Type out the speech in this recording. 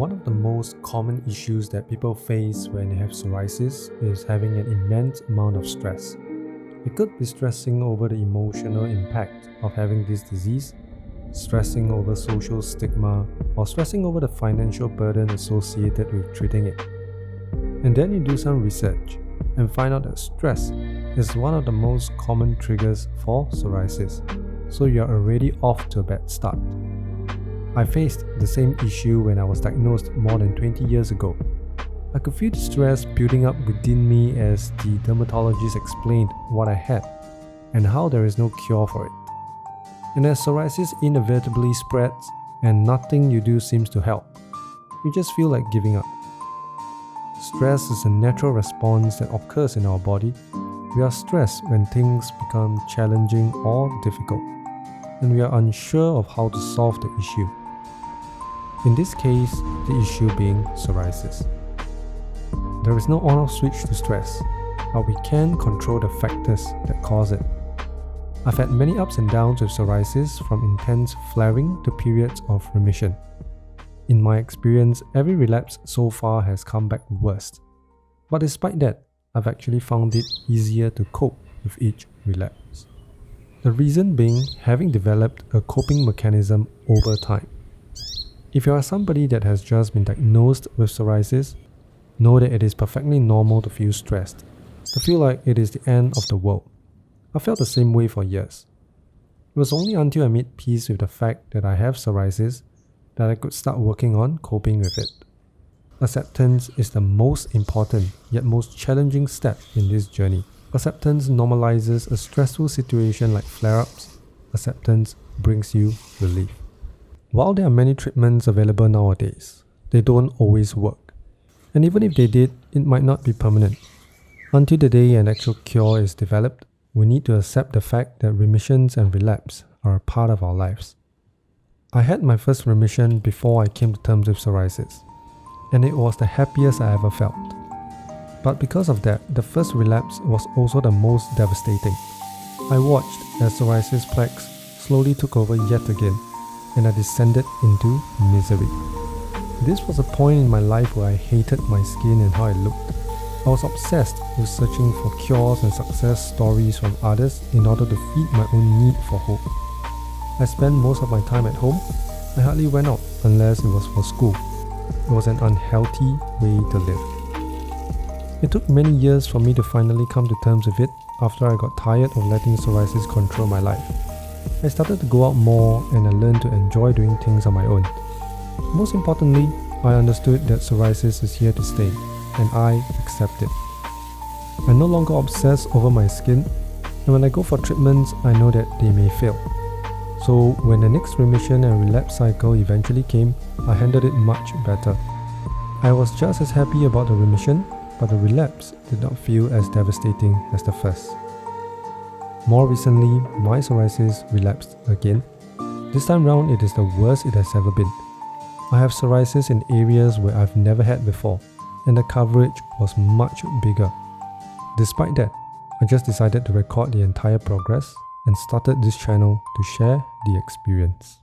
One of the most common issues that people face when they have psoriasis is having an immense amount of stress. It could be stressing over the emotional impact of having this disease, stressing over social stigma, or stressing over the financial burden associated with treating it. And then you do some research and find out that stress is one of the most common triggers for psoriasis, so you're already off to a bad start. I faced the same issue when I was diagnosed more than 20 years ago. I could feel the stress building up within me as the dermatologist explained what I had and how there is no cure for it. And as psoriasis inevitably spreads and nothing you do seems to help, you just feel like giving up. Stress is a natural response that occurs in our body. We are stressed when things become challenging or difficult, and we are unsure of how to solve the issue. In this case, the issue being psoriasis. There is no on-off switch to stress, but we can control the factors that cause it. I've had many ups and downs with psoriasis, from intense flaring to periods of remission. In my experience, every relapse so far has come back worse. But despite that, I've actually found it easier to cope with each relapse. The reason being having developed a coping mechanism over time. If you are somebody that has just been diagnosed with psoriasis, know that it is perfectly normal to feel stressed, to feel like it is the end of the world. I felt the same way for years. It was only until I made peace with the fact that I have psoriasis that I could start working on coping with it. Acceptance is the most important yet most challenging step in this journey. Acceptance normalizes a stressful situation like flare-ups. Acceptance brings you relief. While there are many treatments available nowadays, they don't always work. And even if they did, it might not be permanent. Until the day an actual cure is developed, we need to accept the fact that remissions and relapse are a part of our lives. I had my first remission before I came to terms with psoriasis, and it was the happiest I ever felt. But because of that, the first relapse was also the most devastating. I watched as psoriasis plaques slowly took over yet again, and I descended into misery. This was a point in my life where I hated my skin and how it looked. I was obsessed with searching for cures and success stories from others in order to feed my own need for hope. I spent most of my time at home. I hardly went out unless it was for school. It was an unhealthy way to live. It took many years for me to finally come to terms with it after I got tired of letting psoriasis control my life. I started to go out more and I learned to enjoy doing things on my own. Most importantly, I understood that psoriasis is here to stay, and I accept it. I no longer obsess over my skin, and when I go for treatments, I know that they may fail. So when the next remission and relapse cycle eventually came, I handled it much better. I was just as happy about the remission, but the relapse did not feel as devastating as the first. More recently, my psoriasis relapsed again. This time round, it is the worst it has ever been. I have psoriasis in areas where I've never had before, and the coverage was much bigger. Despite that, I just decided to record the entire progress and started this channel to share the experience.